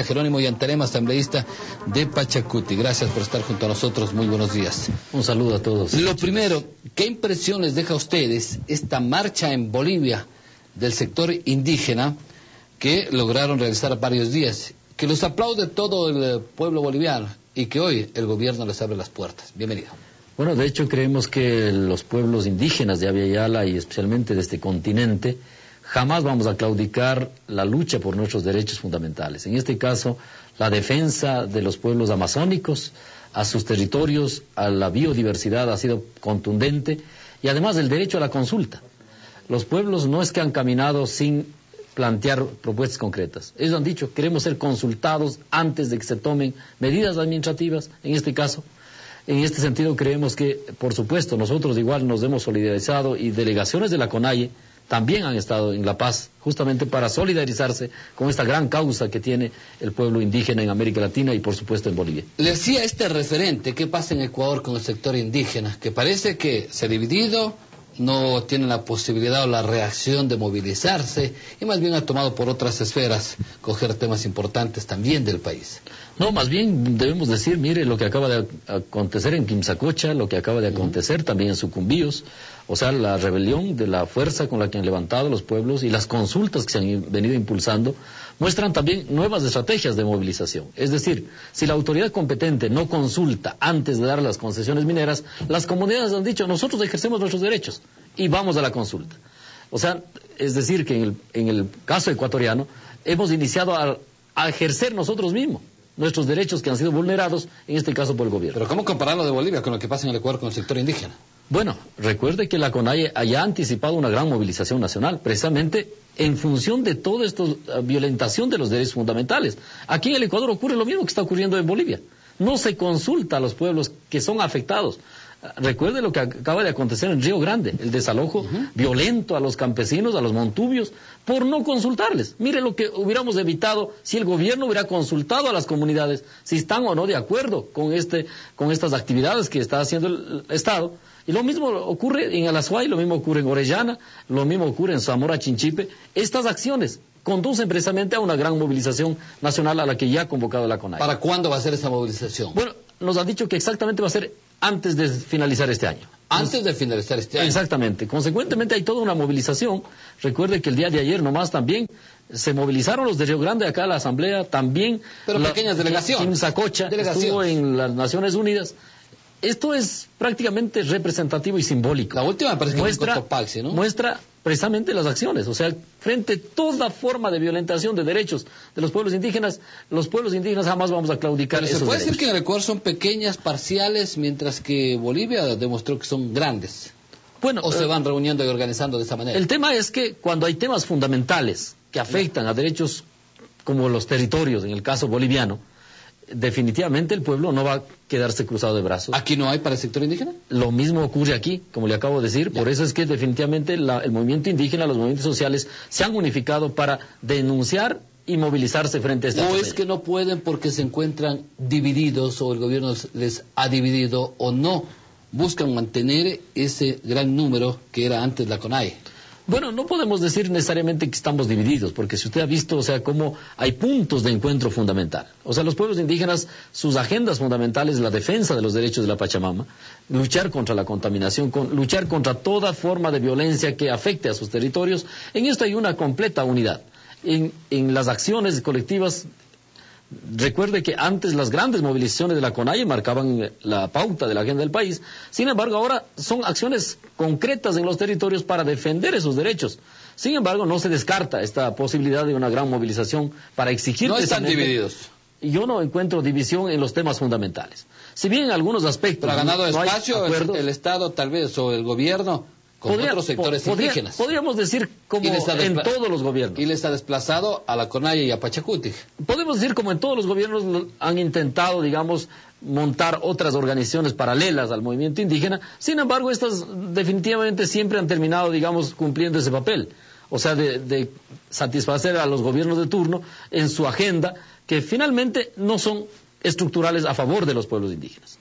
Jerónimo Yantarema, asambleísta de Pachacuti. Gracias por estar junto a nosotros. Muy buenos días. Un saludo a todos. Lo primero, ¿qué impresión les deja a ustedes esta marcha en Bolivia del sector indígena que lograron realizar varios días? Que los aplaude todo el pueblo boliviano y que hoy el gobierno les abre las puertas. Bienvenido. Bueno, de hecho creemos que los pueblos indígenas de Abya Yala y especialmente de este continente jamás vamos a claudicar la lucha por nuestros derechos fundamentales. En este caso, la defensa de los pueblos amazónicos a sus territorios, a la biodiversidad ha sido contundente y además el derecho a la consulta. Los pueblos no es que han caminado sin plantear propuestas concretas. Ellos han dicho, queremos ser consultados antes de que se tomen medidas administrativas, en este caso. En este sentido creemos que, por supuesto, nosotros igual nos hemos solidarizado y delegaciones de la CONAIE también han estado en La Paz, justamente para solidarizarse con esta gran causa que tiene el pueblo indígena en América Latina y por supuesto en Bolivia. Le decía este referente, ¿qué pasa en Ecuador con el sector indígena? Que parece que se ha dividido, no tiene la posibilidad o la reacción de movilizarse y más bien ha tomado por otras esferas coger temas importantes también del país. No, más bien debemos decir, mire lo que acaba de acontecer en Quimsacocha, lo que acaba de acontecer también en Sucumbíos, o sea, la rebelión de la fuerza con la que han levantado los pueblos y las consultas que se han venido impulsando muestran también nuevas estrategias de movilización. Es decir, si la autoridad competente no consulta antes de dar las concesiones mineras, las comunidades han dicho, nosotros ejercemos nuestros derechos y vamos a la consulta. O sea, es decir, que en el caso ecuatoriano hemos iniciado a ejercer nosotros mismos nuestros derechos que han sido vulnerados, en este caso por el gobierno. Pero ¿cómo compararlo de Bolivia con lo que pasa en el Ecuador con el sector indígena? Bueno, recuerde que la CONAIE haya anticipado una gran movilización nacional, precisamente en función de toda esta violentación de los derechos fundamentales. Aquí en el Ecuador ocurre lo mismo que está ocurriendo en Bolivia. No se consulta a los pueblos que son afectados. Recuerde lo que acaba de acontecer en Río Grande, el desalojo violento a los campesinos, a los montubios, por no consultarles. Mire lo que hubiéramos evitado si el gobierno hubiera consultado a las comunidades, si están o no de acuerdo con estas actividades que está haciendo el Estado. Y lo mismo ocurre en Alazuay, lo mismo ocurre en Orellana, lo mismo ocurre en Zamora Chinchipe. Estas acciones conducen precisamente a una gran movilización nacional a la que ya ha convocado la CONAIE. ¿Para cuándo va a ser esa movilización? Bueno, nos han dicho que exactamente va a ser antes de finalizar este año. Antes de finalizar este año. Exactamente. Consecuentemente hay toda una movilización. Recuerde que el día de ayer nomás también se movilizaron los de Río Grande acá a la Asamblea, también... Pero pequeñas delegaciones. Quimsacocha estuvo en las Naciones Unidas. Esto es prácticamente representativo y simbólico. La última me parece que fue en Cotopaxi, ¿no? Muestra precisamente las acciones, o sea, frente a toda forma de violentación de derechos de los pueblos indígenas jamás vamos a claudicar esos derechos. ¿Se puede decir que en el Ecuador son pequeñas, parciales, mientras que Bolivia demostró que son grandes? Bueno, ¿O se van reuniendo y organizando de esa manera? El tema es que cuando hay temas fundamentales que afectan a derechos como los territorios, en el caso boliviano, definitivamente el pueblo no va a quedarse cruzado de brazos. ¿Aquí no hay para el sector indígena? Lo mismo ocurre aquí, como le acabo de decir. Por eso es que definitivamente el movimiento indígena, los movimientos sociales se han unificado para denunciar y movilizarse frente a esta ¿O es que no pueden porque se encuentran divididos o el gobierno les ha dividido o no buscan mantener ese gran número que era antes la CONAIE? Bueno, no podemos decir necesariamente que estamos divididos, porque si usted ha visto, o sea, cómo hay puntos de encuentro fundamental. O sea, los pueblos indígenas, sus agendas fundamentales, la defensa de los derechos de la Pachamama, luchar contra la contaminación, luchar contra toda forma de violencia que afecte a sus territorios. En esto hay una completa unidad. En las acciones colectivas, recuerde que antes las grandes movilizaciones de la CONAIE marcaban la pauta de la agenda del país. Sin embargo, ahora son acciones concretas en los territorios para defender esos derechos. Sin embargo, no se descarta esta posibilidad de una gran movilización para exigir... No están divididos. Y yo no encuentro división en los temas fundamentales. Si bien en algunos aspectos... Pero ha ganado espacio el Estado tal vez o el gobierno... con otros sectores indígenas. Podríamos decir como en todos los gobiernos. Y les ha desplazado a la CONAIE y a Pachacuti. Podemos decir como en todos los gobiernos han intentado, digamos, montar otras organizaciones paralelas al movimiento indígena. Sin embargo, estas definitivamente siempre han terminado, digamos, cumpliendo ese papel. O sea, de satisfacer a los gobiernos de turno en su agenda, que finalmente no son estructurales a favor de los pueblos indígenas.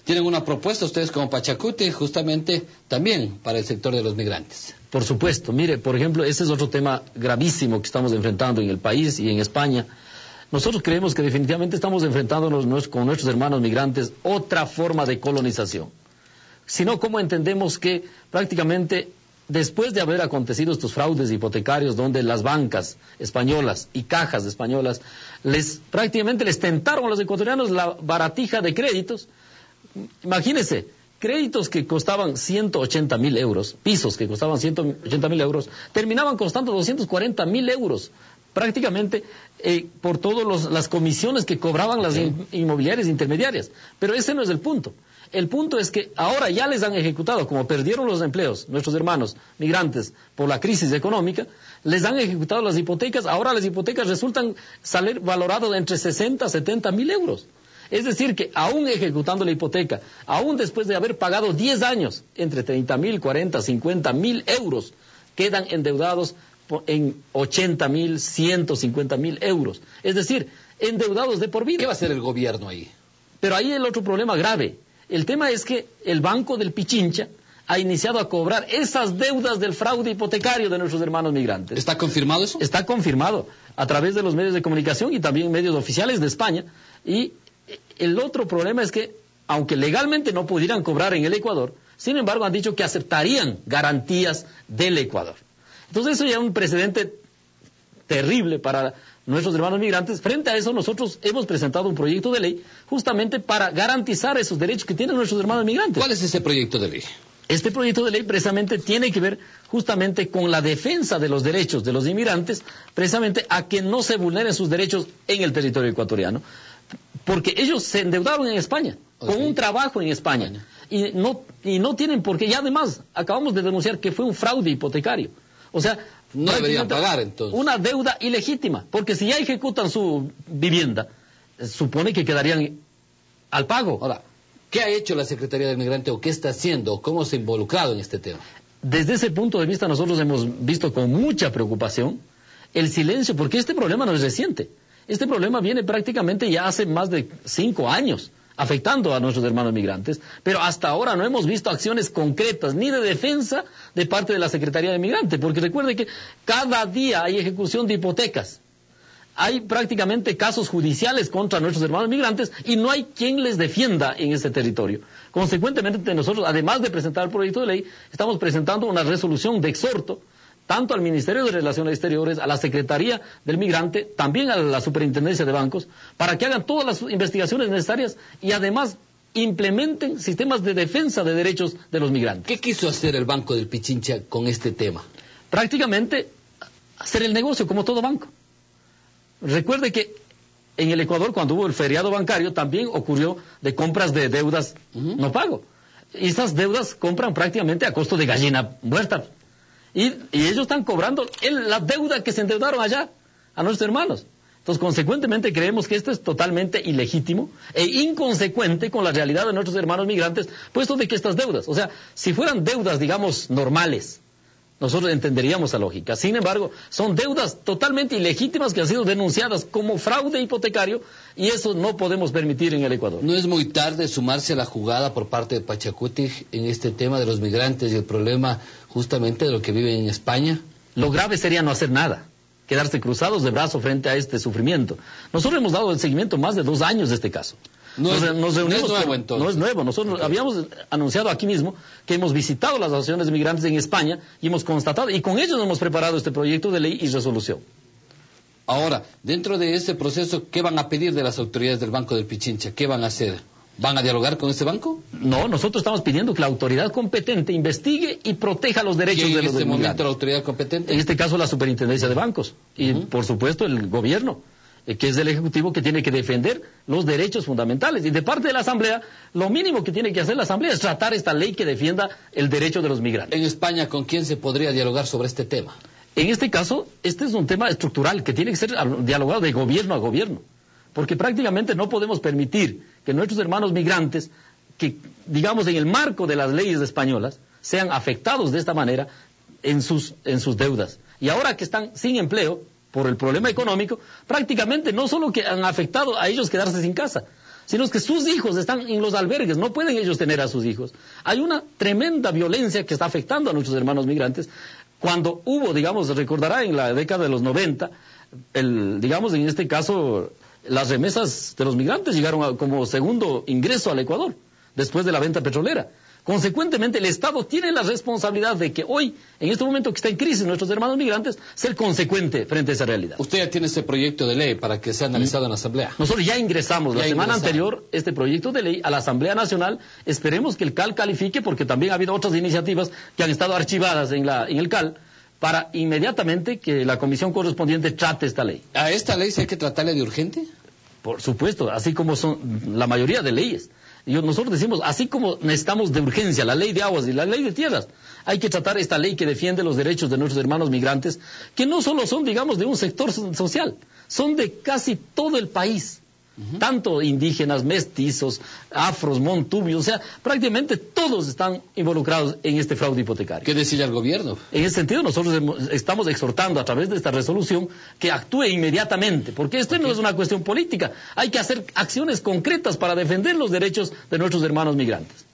Tienen una propuesta ustedes como Pachacuti justamente también para el sector de los migrantes. Por supuesto, mire, por ejemplo, ese es otro tema gravísimo que estamos enfrentando en el país y en España. Nosotros creemos que definitivamente estamos enfrentándonos con nuestros hermanos migrantes otra forma de colonización. Si no, ¿cómo entendemos que prácticamente después de haber acontecido estos fraudes hipotecarios donde las bancas españolas y cajas españolas prácticamente les tentaron a los ecuatorianos la baratija de créditos? Imagínense, créditos que costaban 180.000 euros, pisos que costaban 180.000 euros, terminaban costando 240.000 euros, prácticamente por todas las comisiones que cobraban las inmobiliarias intermediarias. Pero ese no es el punto. El punto es que ahora ya les han ejecutado, como perdieron los empleos, nuestros hermanos migrantes, por la crisis económica, les han ejecutado las hipotecas, ahora las hipotecas resultan salir valoradas entre 60 a 70.000 euros. Es decir, que aún ejecutando la hipoteca, aún después de haber pagado 10 años, entre 30.000, 40, 50.000 euros, quedan endeudados en 80.000, 150.000 euros. Es decir, endeudados de por vida. ¿Qué va a hacer el gobierno ahí? Pero ahí el otro problema grave. El tema es que el Banco del Pichincha ha iniciado a cobrar esas deudas del fraude hipotecario de nuestros hermanos migrantes. ¿Está confirmado eso? Está confirmado a través de los medios de comunicación y también medios oficiales de España. Y el otro problema es que, aunque legalmente no pudieran cobrar en el Ecuador, sin embargo han dicho que aceptarían garantías del Ecuador. Entonces eso ya es un precedente terrible para nuestros hermanos migrantes. Frente a eso nosotros hemos presentado un proyecto de ley justamente para garantizar esos derechos que tienen nuestros hermanos migrantes. ¿Cuál es ese proyecto de ley? Este proyecto de ley precisamente tiene que ver justamente con la defensa de los derechos de los inmigrantes, precisamente a que no se vulneren sus derechos en el territorio ecuatoriano, porque ellos se endeudaron en España, con un trabajo en España, y no tienen por qué, y además acabamos de denunciar que fue un fraude hipotecario. O sea, no deberían pagar entonces. Una deuda ilegítima, porque si ya ejecutan su vivienda, supone que quedarían al pago. Ahora, ¿qué ha hecho la Secretaría del Migrante o qué está haciendo o cómo se ha involucrado en este tema? Desde ese punto de vista nosotros hemos visto con mucha preocupación el silencio, porque este problema no es reciente. Este problema viene prácticamente ya hace más de 5 años afectando a nuestros hermanos migrantes, pero hasta ahora no hemos visto acciones concretas ni de defensa de parte de la Secretaría de Migrante, porque recuerde que cada día hay ejecución de hipotecas, hay prácticamente casos judiciales contra nuestros hermanos migrantes y no hay quien les defienda en este territorio. Consecuentemente nosotros, además de presentar el proyecto de ley, estamos presentando una resolución de exhorto tanto al Ministerio de Relaciones Exteriores, a la Secretaría del Migrante, también a la Superintendencia de Bancos, para que hagan todas las investigaciones necesarias y además implementen sistemas de defensa de derechos de los migrantes. ¿Qué quiso hacer el Banco del Pichincha con este tema? Prácticamente hacer el negocio como todo banco. Recuerde que en el Ecuador, cuando hubo el feriado bancario, también ocurrió de compras de deudas no pago. Y esas deudas compran prácticamente a costo de gallina muerta. Y ellos están cobrando la deuda que se endeudaron allá a nuestros hermanos. Entonces, consecuentemente, creemos que esto es totalmente ilegítimo e inconsecuente con la realidad de nuestros hermanos migrantes, puesto de que estas deudas, o sea, si fueran deudas, digamos, normales, nosotros entenderíamos la lógica. Sin embargo, son deudas totalmente ilegítimas que han sido denunciadas como fraude hipotecario y eso no podemos permitir en el Ecuador. ¿No es muy tarde sumarse a la jugada por parte de Pachacuti en este tema de los migrantes y el problema justamente de lo que viven en España? Lo grave sería no hacer nada, quedarse cruzados de brazos frente a este sufrimiento. Nosotros hemos dado el seguimiento más de 2 años de este caso. No es nuevo entonces. No es nuevo. Nosotros habíamos anunciado aquí mismo que hemos visitado las asociaciones de migrantes en España y hemos constatado, y con ellos hemos preparado este proyecto de ley y resolución. Ahora, dentro de ese proceso, ¿qué van a pedir de las autoridades del Banco del Pichincha? ¿Qué van a hacer? ¿Van a dialogar con ese banco? No, nosotros estamos pidiendo que la autoridad competente investigue y proteja los derechos de los migrantes. ¿En este momento la autoridad competente? En este caso la Superintendencia de Bancos y, por supuesto, el gobierno, que es el Ejecutivo que tiene que defender los derechos fundamentales. Y de parte de la Asamblea, lo mínimo que tiene que hacer la Asamblea es tratar esta ley que defienda el derecho de los migrantes. En España, ¿con quién se podría dialogar sobre este tema? En este caso, este es un tema estructural que tiene que ser dialogado de gobierno a gobierno. Porque prácticamente no podemos permitir que nuestros hermanos migrantes, que digamos en el marco de las leyes españolas, sean afectados de esta manera en sus deudas. Y ahora que están sin empleo por el problema económico, prácticamente no solo que han afectado a ellos quedarse sin casa, sino que sus hijos están en los albergues, no pueden ellos tener a sus hijos. Hay una tremenda violencia que está afectando a nuestros hermanos migrantes. Cuando hubo, digamos, recordará en la década de los 90, digamos en este caso las remesas de los migrantes llegaron como segundo ingreso al Ecuador, después de la venta petrolera. Consecuentemente, el Estado tiene la responsabilidad de que hoy, en este momento que está en crisis nuestros hermanos migrantes, ser consecuente frente a esa realidad. Usted ya tiene ese proyecto de ley para que sea analizado en la Asamblea. Nosotros ya ingresamos la semana anterior este proyecto de ley a la Asamblea Nacional. Esperemos que el CAL califique, porque también ha habido otras iniciativas que han estado archivadas en el CAL, para inmediatamente que la comisión correspondiente trate esta ley. ¿A esta ley sí hay que tratarle de urgente? Por supuesto, así como son la mayoría de leyes. Nosotros decimos, así como necesitamos de urgencia la ley de aguas y la ley de tierras, hay que tratar esta ley que defiende los derechos de nuestros hermanos migrantes, que no solo son, digamos, de un sector social, son de casi todo el país. Tanto indígenas, mestizos, afros, montubios, o sea, prácticamente todos están involucrados en este fraude hipotecario. ¿Qué decide el gobierno? En ese sentido, nosotros estamos exhortando a través de esta resolución que actúe inmediatamente, porque esto no es una cuestión política, hay que hacer acciones concretas para defender los derechos de nuestros hermanos migrantes.